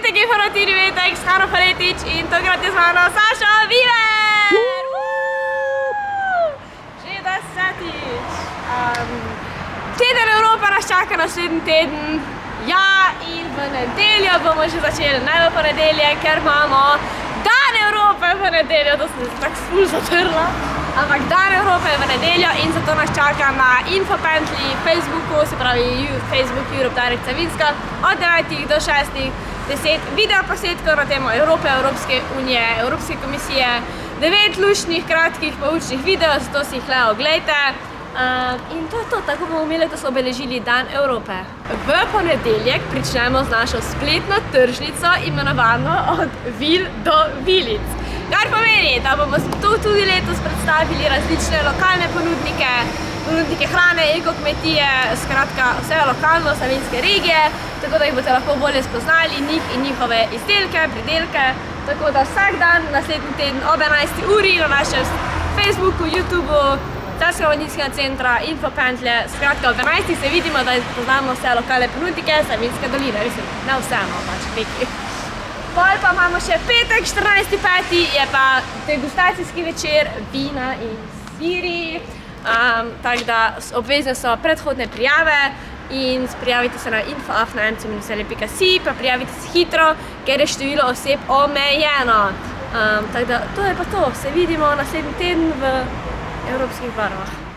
Petek informativni Vetek s Hano Faletič in tokrat je z mano Sašo Viler! Že 10-tič. Teden Evropa nas čaka naslednji teden. Ja, in v nedeljo bomo že začeli, ne v ponedeljek, ker imamo Dan Evrope v nedeljo, to sem se tako ful zatrla. Ampak Dan Evrope v nedeljo in zato nas čaka na Infopantli, Facebooku, se pravi Facebook Europe Direct Savinjska, od 9 do 6, 10 videoposnetkov na temo Evrope, Evropske unije, Evropske komisije, 9 luštnih, kratkih, poučnih videov, zato si jih le oglejte. In to je to, tako bomo imeli, da so obeležili Dan Evrope. V ponedeljek pričnemo z našo spletno tržnico, imenovano Od vil do vilic. Kar pomeni, da bomo tu tudi letos predstavili različne lokalne ponudnike hrane, ekokmetije, skratka vse lokalno, savinjske regije, tako da jih boste lahko bolje spoznali, njih in njihove izdelke, pridelke. Tako da vsak dan, naslednji teden ob 11. uri na našem Facebooku, YouTubeu, Celjskega vodniškega centra, Infopantlje, skratka ob 11. se vidimo, da poznamo vse lokalne ponudnike Savinjske doline, mislim, ne vseeno, pač neki. Pol pa imamo še petek, 14.5. je pa degustacijski večer vina in siri, tako da obvezne so predhodne prijave in prijavite se na info@mcmveselje.si, pa prijavite se hitro, ker je število oseb omejeno. Tako da to je pa to, se vidimo naslednji teden v evropskih barvah.